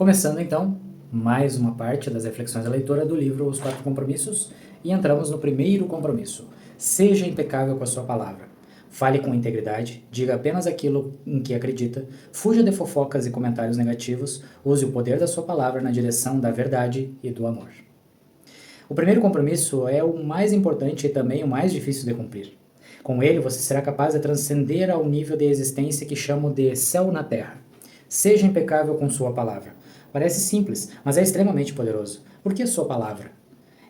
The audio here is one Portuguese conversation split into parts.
Começando então, mais uma parte das reflexões da leitura do livro Os Quatro Compromissos, e entramos no primeiro compromisso. Seja impecável com a sua palavra. Fale com integridade, diga apenas aquilo em que acredita, fuja de fofocas e comentários negativos, use o poder da sua palavra na direção da verdade e do amor. O primeiro compromisso é o mais importante e também o mais difícil de cumprir. Com ele, você será capaz de transcender ao nível de existência que chamo de céu na terra. Seja impecável com sua palavra. Parece simples, mas é extremamente poderoso. Por que sua palavra?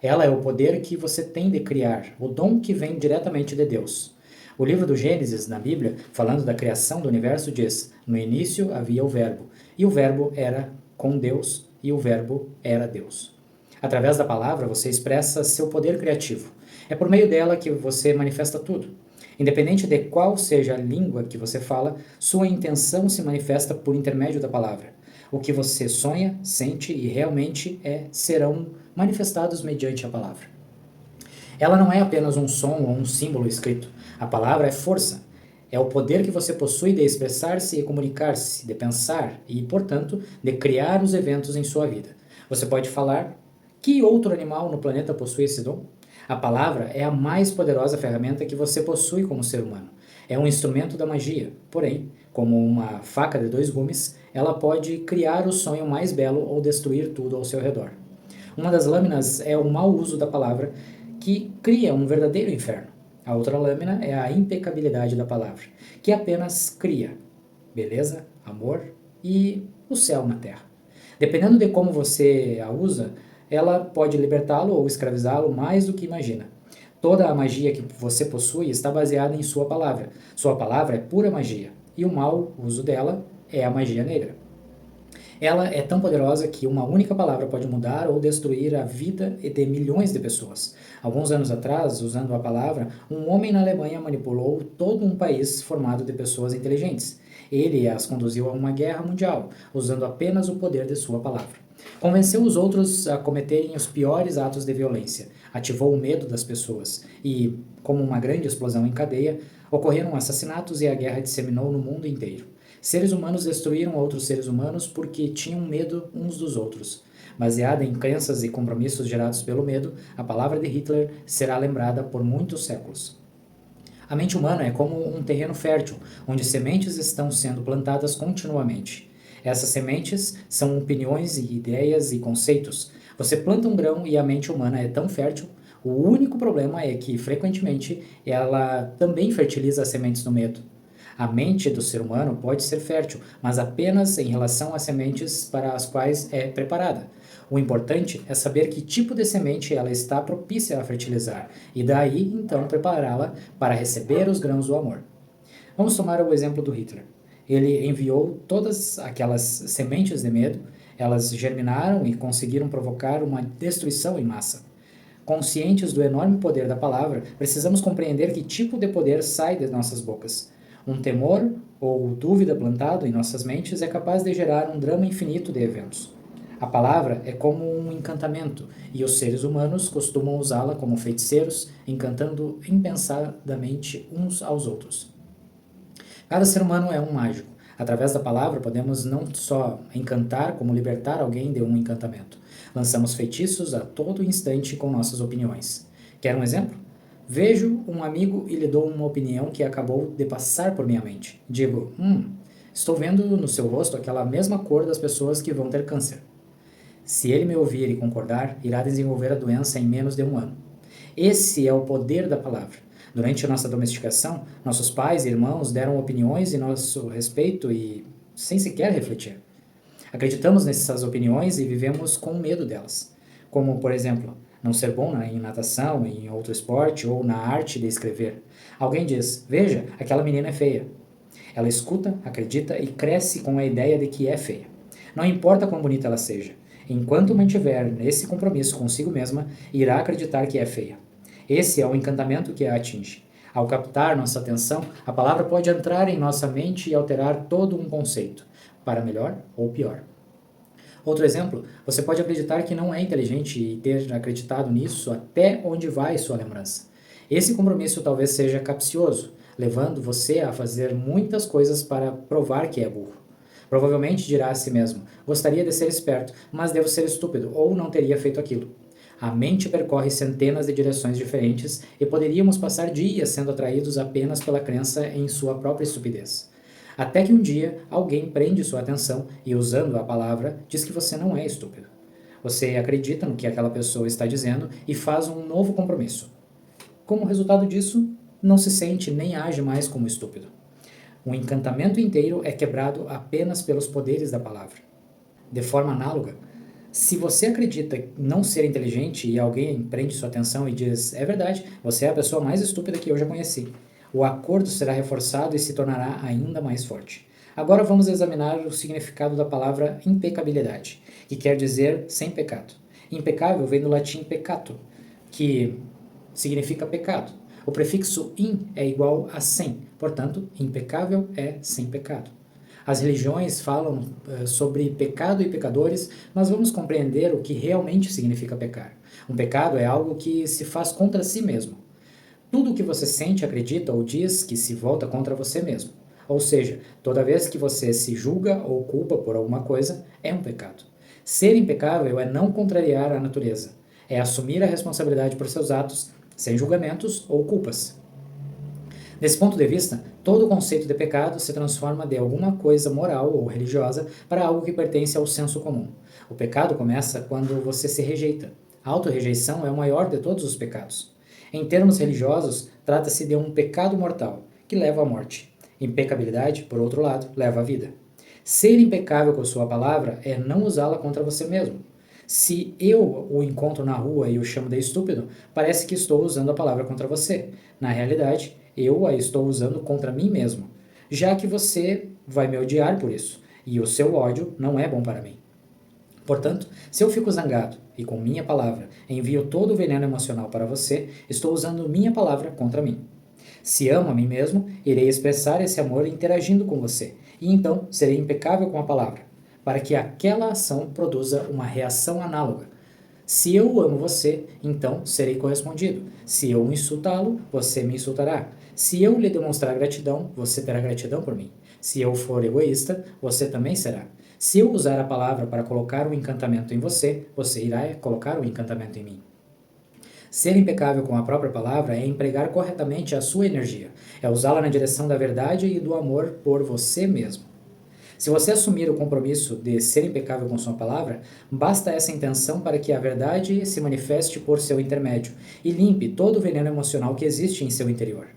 Ela é o poder que você tem de criar, o dom que vem diretamente de Deus. O livro do Gênesis, na Bíblia, falando da criação do universo, diz: no início havia o Verbo, e o Verbo era com Deus, e o Verbo era Deus. Através da palavra, você expressa seu poder criativo. É por meio dela que você manifesta tudo. Independente de qual seja a língua que você fala, sua intenção se manifesta por intermédio da palavra. O que você sonha, sente e realmente serão manifestados mediante a palavra. Ela não é apenas um som ou um símbolo escrito. A palavra é força. É o poder que você possui de expressar-se e comunicar-se, de pensar e, portanto, de criar os eventos em sua vida. Você pode falar: que outro animal no planeta possui esse dom? A palavra é a mais poderosa ferramenta que você possui como ser humano. É um instrumento da magia, porém, como uma faca de dois gumes, ela pode criar o sonho mais belo ou destruir tudo ao seu redor. Uma das lâminas é o mau uso da palavra, que cria um verdadeiro inferno. A outra lâmina é a impecabilidade da palavra, que apenas cria beleza, amor e o céu na terra. Dependendo de como você a usa, ela pode libertá-lo ou escravizá-lo mais do que imagina. Toda a magia que você possui está baseada em sua palavra. Sua palavra é pura magia, e o mau uso dela é a magia negra. Ela é tão poderosa que uma única palavra pode mudar ou destruir a vida de milhões de pessoas. Alguns anos atrás, usando a palavra, um homem na Alemanha manipulou todo um país formado de pessoas inteligentes. Ele as conduziu a uma guerra mundial, usando apenas o poder de sua palavra. Convenceu os outros a cometerem os piores atos de violência, ativou o medo das pessoas e, como uma grande explosão em cadeia, ocorreram assassinatos e a guerra disseminou no mundo inteiro. Seres humanos destruíram outros seres humanos porque tinham medo uns dos outros. Baseada em crenças e compromissos gerados pelo medo, a palavra de Hitler será lembrada por muitos séculos. A mente humana é como um terreno fértil, onde sementes estão sendo plantadas continuamente. Essas sementes são opiniões e ideias e conceitos. Você planta um grão e a mente humana é tão fértil. O único problema é que, frequentemente, ela também fertiliza as sementes do medo. A mente do ser humano pode ser fértil, mas apenas em relação às sementes para as quais é preparada. O importante é saber que tipo de semente ela está propícia a fertilizar, e daí então prepará-la para receber os grãos do amor. Vamos tomar o exemplo do Hitler. Ele enviou todas aquelas sementes de medo, elas germinaram e conseguiram provocar uma destruição em massa. Conscientes do enorme poder da palavra, precisamos compreender que tipo de poder sai de nossas bocas. Um temor ou dúvida plantado em nossas mentes é capaz de gerar um drama infinito de eventos. A palavra é como um encantamento, e os seres humanos costumam usá-la como feiticeiros, encantando impensadamente uns aos outros. Cada ser humano é um mágico. Através da palavra podemos não só encantar, como libertar alguém de um encantamento. Lançamos feitiços a todo instante com nossas opiniões. Quer um exemplo? Vejo um amigo e lhe dou uma opinião que acabou de passar por minha mente. Digo: estou vendo no seu rosto aquela mesma cor das pessoas que vão ter câncer. Se ele me ouvir e concordar, irá desenvolver a doença em menos de um ano. Esse é o poder da palavra. Durante a nossa domesticação, nossos pais e irmãos deram opiniões em nosso respeito e sem sequer refletir. Acreditamos nessas opiniões e vivemos com medo delas. Como, por exemplo, não ser bom em natação, em outro esporte ou na arte de escrever. Alguém diz: veja, aquela menina é feia. Ela escuta, acredita e cresce com a ideia de que é feia. Não importa quão bonita ela seja, enquanto mantiver esse compromisso consigo mesma, irá acreditar que é feia. Esse é o encantamento que a atinge. Ao captar nossa atenção, a palavra pode entrar em nossa mente e alterar todo um conceito, para melhor ou pior. Outro exemplo, você pode acreditar que não é inteligente e ter acreditado nisso até onde vai sua lembrança. Esse compromisso talvez seja capcioso, levando você a fazer muitas coisas para provar que é burro. Provavelmente dirá a si mesmo: gostaria de ser esperto, mas devo ser estúpido, ou não teria feito aquilo. A mente percorre centenas de direções diferentes e poderíamos passar dias sendo atraídos apenas pela crença em sua própria estupidez. Até que um dia alguém prende sua atenção e, usando a palavra, diz que você não é estúpido. Você acredita no que aquela pessoa está dizendo e faz um novo compromisso. Como resultado disso, não se sente nem age mais como estúpido. O encantamento inteiro é quebrado apenas pelos poderes da palavra. De forma análoga, se você acredita não ser inteligente e alguém prende sua atenção e diz: é verdade, você é a pessoa mais estúpida que eu já conheci, o acordo será reforçado e se tornará ainda mais forte. Agora vamos examinar o significado da palavra impecabilidade, que quer dizer sem pecado. Impecável vem do latim peccato, que significa pecado. O prefixo in é igual a sem, portanto, impecável é sem pecado. As religiões falam sobre pecado e pecadores, mas vamos compreender o que realmente significa pecar. Um pecado é algo que se faz contra si mesmo. Tudo o que você sente, acredita ou diz que se volta contra você mesmo. Ou seja, toda vez que você se julga ou culpa por alguma coisa, é um pecado. Ser impecável é não contrariar a natureza. É assumir a responsabilidade por seus atos, sem julgamentos ou culpas. Desse ponto de vista, todo o conceito de pecado se transforma de alguma coisa moral ou religiosa para algo que pertence ao senso comum. O pecado começa quando você se rejeita. A autorrejeição é o maior de todos os pecados. Em termos religiosos, trata-se de um pecado mortal, que leva à morte. Impecabilidade, por outro lado, leva à vida. Ser impecável com sua palavra é não usá-la contra você mesmo. Se eu o encontro na rua e o chamo de estúpido, parece que estou usando a palavra contra você. Na realidade, eu a estou usando contra mim mesmo, já que você vai me odiar por isso, e o seu ódio não é bom para mim. Portanto, se eu fico zangado e com minha palavra envio todo o veneno emocional para você, estou usando minha palavra contra mim. Se amo a mim mesmo, irei expressar esse amor interagindo com você, e então serei impecável com a palavra, para que aquela ação produza uma reação análoga. Se eu amo você, então serei correspondido. Se eu insultá-lo, você me insultará. Se eu lhe demonstrar gratidão, você terá gratidão por mim. Se eu for egoísta, você também será. Se eu usar a palavra para colocar um encantamento em você, você irá colocar um encantamento em mim. Ser impecável com a própria palavra é empregar corretamente a sua energia, é usá-la na direção da verdade e do amor por você mesmo. Se você assumir o compromisso de ser impecável com sua palavra, basta essa intenção para que a verdade se manifeste por seu intermédio e limpe todo o veneno emocional que existe em seu interior.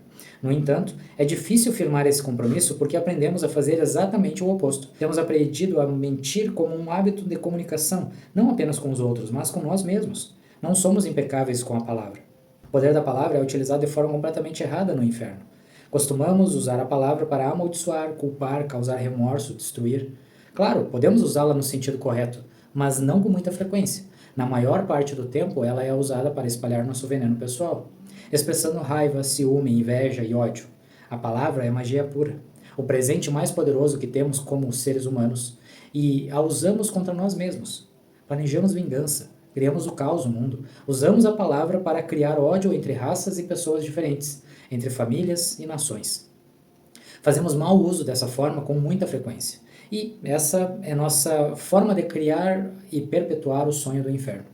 No entanto, é difícil firmar esse compromisso porque aprendemos a fazer exatamente o oposto. Temos aprendido a mentir como um hábito de comunicação, não apenas com os outros, mas com nós mesmos. Não somos impecáveis com a palavra. O poder da palavra é utilizado de forma completamente errada no inferno. Costumamos usar a palavra para amaldiçoar, culpar, causar remorso, destruir. Claro, podemos usá-la no sentido correto, mas não com muita frequência. Na maior parte do tempo, ela é usada para espalhar nosso veneno pessoal, expressando raiva, ciúme, inveja e ódio. A palavra é magia pura, o presente mais poderoso que temos como seres humanos, e a usamos contra nós mesmos. Planejamos vingança, criamos o caos no mundo, usamos a palavra para criar ódio entre raças e pessoas diferentes, entre famílias e nações. Fazemos mau uso dessa forma com muita frequência. E essa é nossa forma de criar e perpetuar o sonho do inferno.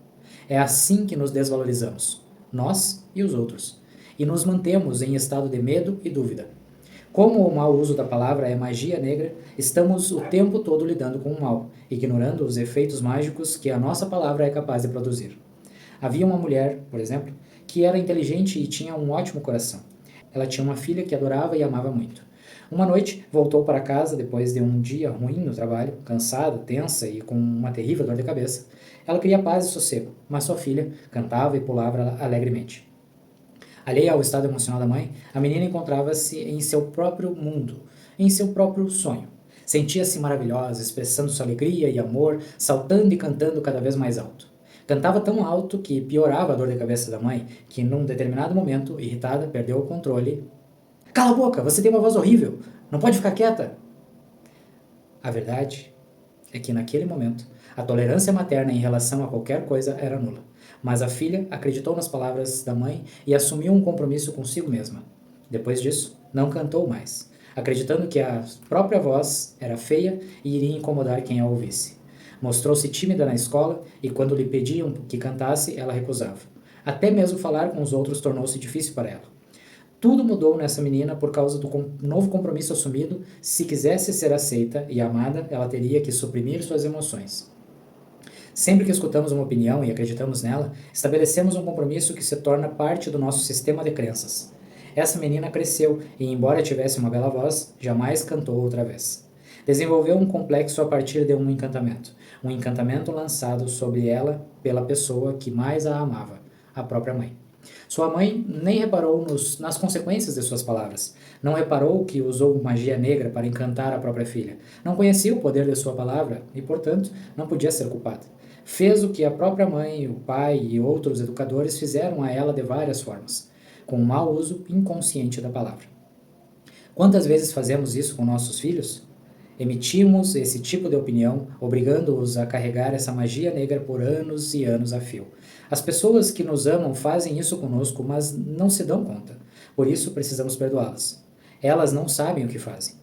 É assim que nos desvalorizamos, nós e os outros, e nos mantemos em estado de medo e dúvida. Como o mau uso da palavra é magia negra, estamos o tempo todo lidando com o mal, ignorando os efeitos mágicos que a nossa palavra é capaz de produzir. Havia uma mulher, por exemplo, que era inteligente e tinha um ótimo coração. Ela tinha uma filha que adorava e amava muito. Uma noite, voltou para casa depois de um dia ruim no trabalho, cansada, tensa e com uma terrível dor de cabeça. Ela queria paz e sossego, mas sua filha cantava e pulava alegremente. Alheia ao estado emocional da mãe, a menina encontrava-se em seu próprio mundo, em seu próprio sonho. Sentia-se maravilhosa, expressando sua alegria e amor, saltando e cantando cada vez mais alto. Cantava tão alto que piorava a dor de cabeça da mãe, que num determinado momento, irritada, perdeu o controle. Cala a boca, você tem uma voz horrível, não pode ficar quieta. A verdade é que naquele momento, a tolerância materna em relação a qualquer coisa era nula. Mas a filha acreditou nas palavras da mãe e assumiu um compromisso consigo mesma. Depois disso, não cantou mais. acreditando que a própria voz era feia e iria incomodar quem a ouvisse. Mostrou-se tímida na escola e quando lhe pediam que cantasse, ela recusava. Até mesmo falar com os outros tornou-se difícil para ela. Tudo mudou nessa menina por causa do novo compromisso assumido. Se quisesse ser aceita e amada, ela teria que suprimir suas emoções. Sempre que escutamos uma opinião e acreditamos nela, estabelecemos um compromisso que se torna parte do nosso sistema de crenças. Essa menina cresceu e, embora tivesse uma bela voz, jamais cantou outra vez. Desenvolveu um complexo a partir de um encantamento lançado sobre ela pela pessoa que mais a amava, a própria mãe. Sua mãe nem reparou nas consequências de suas palavras. Não reparou que usou magia negra para encantar a própria filha. Não conhecia o poder de sua palavra e, portanto, não podia ser culpada. Fez o que a própria mãe, o pai e outros educadores fizeram a ela de várias formas, com o mau uso inconsciente da palavra. Quantas vezes fazemos isso com nossos filhos? Emitimos esse tipo de opinião, obrigando-os a carregar essa magia negra por anos e anos a fio. As pessoas que nos amam fazem isso conosco, mas não se dão conta. Por isso, precisamos perdoá-las. Elas não sabem o que fazem.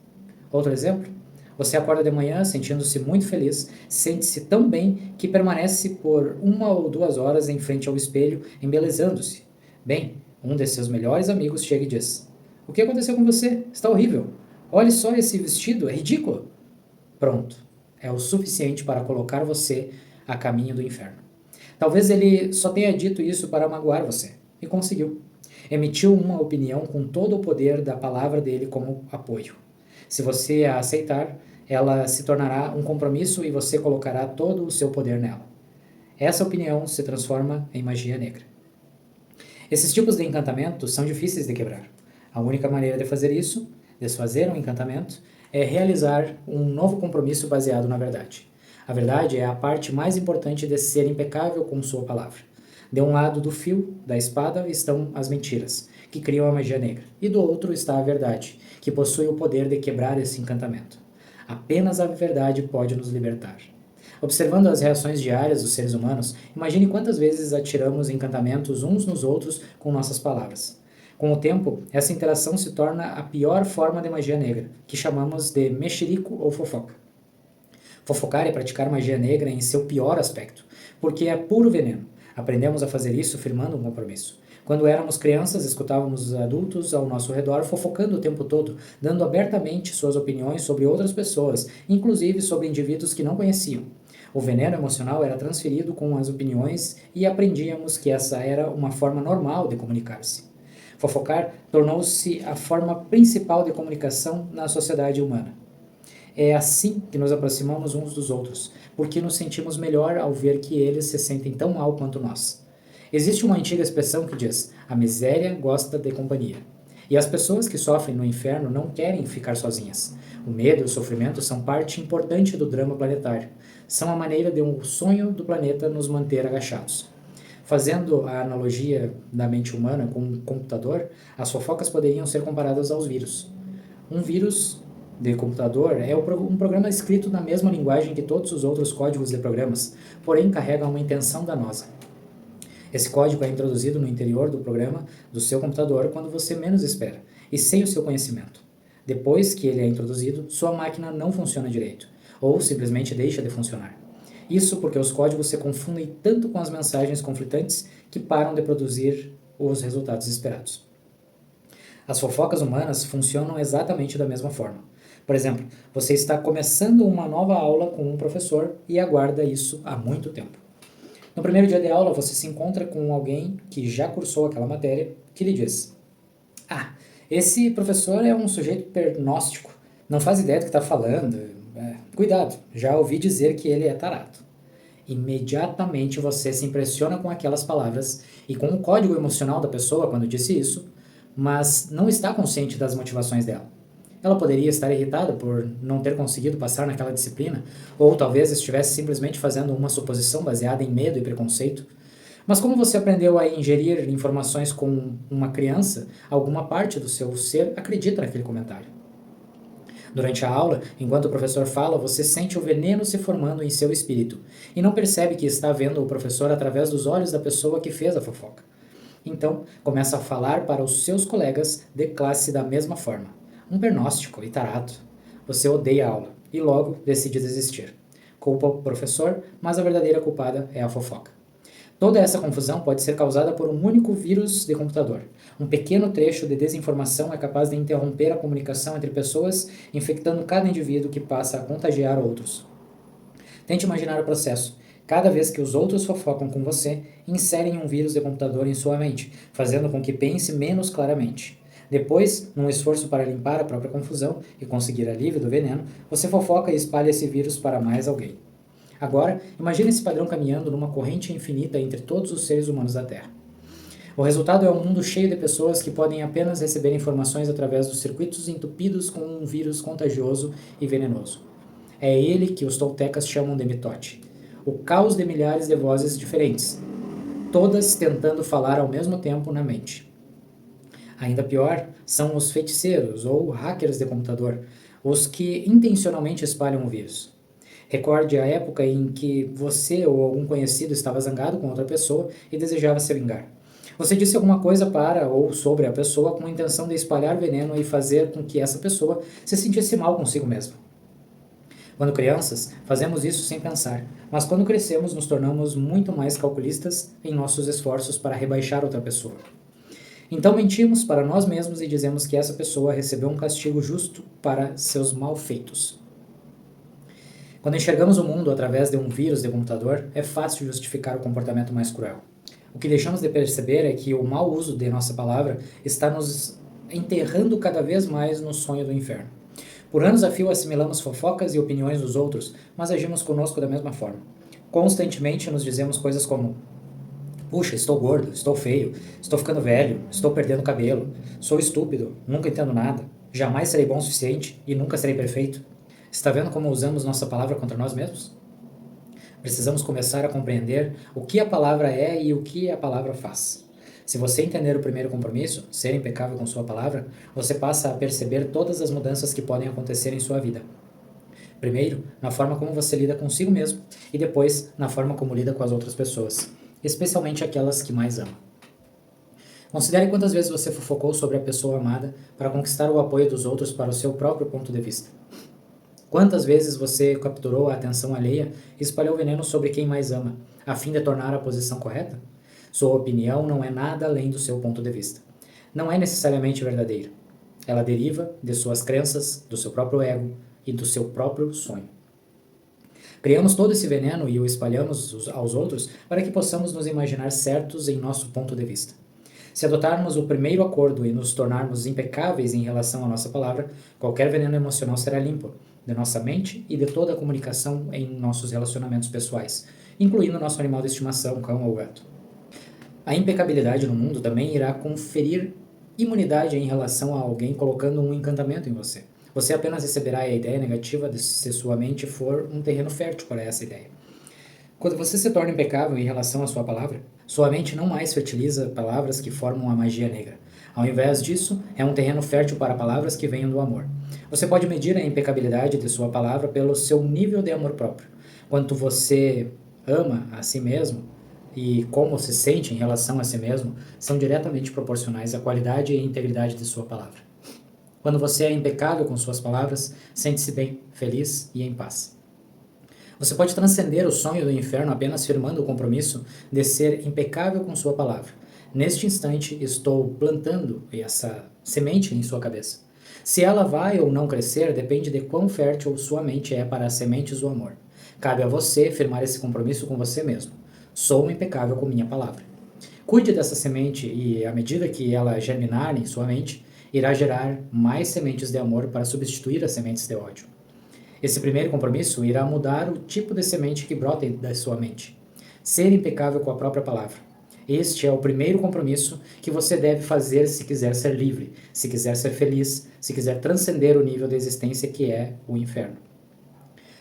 Outro exemplo? Você acorda de manhã sentindo-se muito feliz, sente-se tão bem que permanece por 1 ou 2 horas em frente ao espelho, embelezando-se. Bem, um de seus melhores amigos chega e diz: "O que aconteceu com você? Está horrível. Olhe só esse vestido, é ridículo." Pronto. É o suficiente para colocar você a caminho do inferno. Talvez ele só tenha dito isso para magoar você. E conseguiu. Emitiu uma opinião com todo o poder da palavra dele como apoio. Se você a aceitar, ela se tornará um compromisso e você colocará todo o seu poder nela. Essa opinião se transforma em magia negra. Esses tipos de encantamento são difíceis de quebrar. A única maneira de fazer isso, desfazer um encantamento, é realizar um novo compromisso baseado na verdade. A verdade é a parte mais importante de ser impecável com sua palavra. De um lado do fio da espada estão as mentiras, que criam a magia negra, e do outro está a verdade, que possui o poder de quebrar esse encantamento. Apenas a verdade pode nos libertar. Observando as reações diárias dos seres humanos, imagine quantas vezes atiramos encantamentos uns nos outros com nossas palavras. Com o tempo, essa interação se torna a pior forma de magia negra, que chamamos de mexerico ou fofoca. Fofocar é praticar magia negra em seu pior aspecto, porque é puro veneno. Aprendemos a fazer isso firmando um compromisso. Quando éramos crianças, escutávamos os adultos ao nosso redor fofocando o tempo todo, dando abertamente suas opiniões sobre outras pessoas, inclusive sobre indivíduos que não conheciam. O veneno emocional era transferido com as opiniões e aprendíamos que essa era uma forma normal de comunicar-se. Fofocar tornou-se a forma principal de comunicação na sociedade humana. É assim que nos aproximamos uns dos outros, porque nos sentimos melhor ao ver que eles se sentem tão mal quanto nós. Existe uma antiga expressão que diz: "A miséria gosta de companhia." E as pessoas que sofrem no inferno não querem ficar sozinhas. O medo e o sofrimento são parte importante do drama planetário. São a maneira de um sonho do planeta nos manter agachados. Fazendo a analogia da mente humana com um computador, as fofocas poderiam ser comparadas aos vírus. Um vírus de computador é um programa escrito na mesma linguagem que todos os outros códigos de programas, porém carrega uma intenção danosa. Esse código é introduzido no interior do programa do seu computador quando você menos espera, e sem o seu conhecimento. Depois que ele é introduzido, sua máquina não funciona direito, ou simplesmente deixa de funcionar. Isso porque os códigos se confundem tanto com as mensagens conflitantes que param de produzir os resultados esperados. As fofocas humanas funcionam exatamente da mesma forma. Por exemplo, você está começando uma nova aula com um professor e aguarda isso há muito tempo. No primeiro dia de aula, você se encontra com alguém que já cursou aquela matéria, que lhe diz: "Ah, esse professor é um sujeito pernóstico, não faz ideia do que está falando. Cuidado, já ouvi dizer que ele é tarado." Imediatamente você se impressiona com aquelas palavras e com o código emocional da pessoa quando disse isso, mas não está consciente das motivações dela. Ela poderia estar irritada por não ter conseguido passar naquela disciplina, ou talvez estivesse simplesmente fazendo uma suposição baseada em medo e preconceito. Mas como você aprendeu a ingerir informações com uma criança, alguma parte do seu ser acredita naquele comentário. Durante a aula, enquanto o professor fala, você sente o veneno se formando em seu espírito e não percebe que está vendo o professor através dos olhos da pessoa que fez a fofoca. Então, começa a falar para os seus colegas de classe da mesma forma. um pernóstico e tarado. Você odeia a aula e logo decide desistir. Culpa o professor, mas a verdadeira culpada é a fofoca. Toda essa confusão pode ser causada por um único vírus de computador. Um pequeno trecho de desinformação é capaz de interromper a comunicação entre pessoas, infectando cada indivíduo que passa a contagiar outros. Tente imaginar o processo. Cada vez que os outros fofocam com você, inserem um vírus de computador em sua mente, fazendo com que pense menos claramente. Depois, num esforço para limpar a própria confusão e conseguir alívio do veneno, você fofoca e espalha esse vírus para mais alguém. Agora, imagine esse padrão caminhando numa corrente infinita entre todos os seres humanos da Terra. O resultado é um mundo cheio de pessoas que podem apenas receber informações através dos circuitos entupidos com um vírus contagioso e venenoso. É ele que os toltecas chamam de mitote. O caos de milhares de vozes diferentes, todas tentando falar ao mesmo tempo na mente. Ainda pior são os feiticeiros ou hackers de computador, os que intencionalmente espalham o vírus. Recorde a época em que você ou algum conhecido estava zangado com outra pessoa e desejava se vingar. Você disse alguma coisa para ou sobre a pessoa com a intenção de espalhar veneno e fazer com que essa pessoa se sentisse mal consigo mesma. Quando crianças, fazemos isso sem pensar, mas quando crescemos nos tornamos muito mais calculistas em nossos esforços para rebaixar outra pessoa. Então mentimos para nós mesmos e dizemos que essa pessoa recebeu um castigo justo para seus malfeitos. Quando enxergamos o mundo através de um vírus de computador, é fácil justificar o comportamento mais cruel. O que deixamos de perceber é que o mau uso de nossa palavra está nos enterrando cada vez mais no sonho do inferno. Por anos a fio assimilamos fofocas e opiniões dos outros, mas agimos conosco da mesma forma. Constantemente nos dizemos coisas como: puxa, estou gordo, estou feio, estou ficando velho, estou perdendo cabelo, sou estúpido, nunca entendo nada, jamais serei bom o suficiente e nunca serei perfeito. Está vendo como usamos nossa palavra contra nós mesmos? Precisamos começar a compreender o que a palavra é e o que a palavra faz. Se você entender o primeiro compromisso, ser impecável com sua palavra, você passa a perceber todas as mudanças que podem acontecer em sua vida. Primeiro, na forma como você lida consigo mesmo, e depois, na forma como lida com as outras pessoas, especialmente aquelas que mais ama. Considere quantas vezes você fofocou sobre a pessoa amada para conquistar o apoio dos outros para o seu próprio ponto de vista. Quantas vezes você capturou a atenção alheia e espalhou veneno sobre quem mais ama, a fim de tornar a posição correta? Sua opinião não é nada além do seu ponto de vista. Não é necessariamente verdadeira. Ela deriva de suas crenças, do seu próprio ego e do seu próprio sonho. Criamos todo esse veneno e o espalhamos aos outros para que possamos nos imaginar certos em nosso ponto de vista. Se adotarmos o primeiro acordo e nos tornarmos impecáveis em relação à nossa palavra, qualquer veneno emocional será limpo de nossa mente e de toda a comunicação em nossos relacionamentos pessoais, incluindo nosso animal de estimação, cão ou gato. A impecabilidade no mundo também irá conferir imunidade em relação a alguém colocando um encantamento em você. Você apenas receberá a ideia negativa se sua mente for um terreno fértil para essa ideia. Quando você se torna impecável em relação à sua palavra, sua mente não mais fertiliza palavras que formam a magia negra. Ao invés disso, é um terreno fértil para palavras que venham do amor. Você pode medir a impecabilidade de sua palavra pelo seu nível de amor próprio. Quanto você ama a si mesmo e como se sente em relação a si mesmo são diretamente proporcionais à qualidade e integridade de sua palavra. Quando você é impecável com suas palavras, sente-se bem, feliz e em paz. Você pode transcender o sonho do inferno apenas firmando o compromisso de ser impecável com sua palavra. Neste instante, estou plantando essa semente em sua cabeça. Se ela vai ou não crescer depende de quão fértil sua mente é para as sementes do amor. Cabe a você firmar esse compromisso com você mesmo. Sou impecável com minha palavra. Cuide dessa semente e, à medida que ela germinar em sua mente, irá gerar mais sementes de amor para substituir as sementes de ódio. Esse primeiro compromisso irá mudar o tipo de semente que brota da sua mente. Ser impecável com a própria palavra. Este é o primeiro compromisso que você deve fazer se quiser ser livre, se quiser ser feliz, se quiser transcender o nível de existência que é o inferno.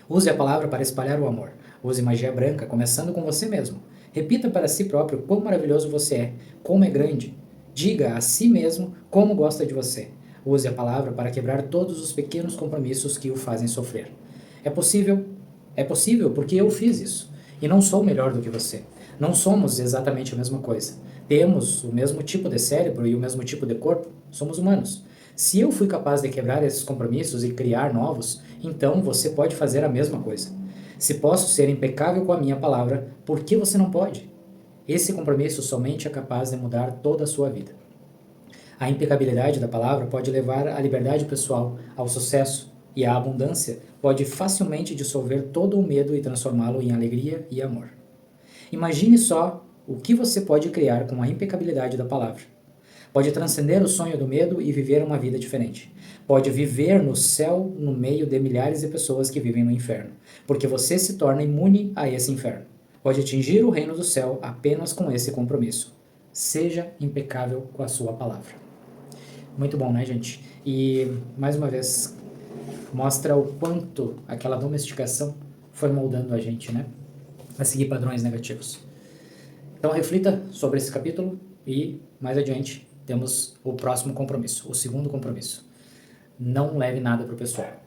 Use a palavra para espalhar o amor. Use magia branca, começando com você mesmo. Repita para si próprio quão maravilhoso você é, como é grande. Diga a si mesmo como gosta de você. Use a palavra para quebrar todos os pequenos compromissos que o fazem sofrer. É possível porque eu fiz isso. E não sou melhor do que você. Não somos exatamente a mesma coisa. Temos o mesmo tipo de cérebro e o mesmo tipo de corpo. Somos humanos. Se eu fui capaz de quebrar esses compromissos e criar novos, então você pode fazer a mesma coisa. Se posso ser impecável com a minha palavra, por que você não pode? Esse compromisso somente é capaz de mudar toda a sua vida. A impecabilidade da palavra pode levar à liberdade pessoal, ao sucesso, e a abundância pode facilmente dissolver todo o medo e transformá-lo em alegria e amor. Imagine só o que você pode criar com a impecabilidade da palavra. Pode transcender o sonho do medo e viver uma vida diferente. Pode viver no céu no meio de milhares de pessoas que vivem no inferno, porque você se torna imune a esse inferno. Pode atingir o reino do céu apenas com esse compromisso. Seja impecável com a sua palavra. Muito bom, né, gente? E, mais uma vez, mostra o quanto aquela domesticação foi moldando a gente, né? A seguir padrões negativos. Então, reflita sobre esse capítulo e, mais adiante, temos o próximo compromisso, o segundo compromisso. Não leve nada para o pessoal.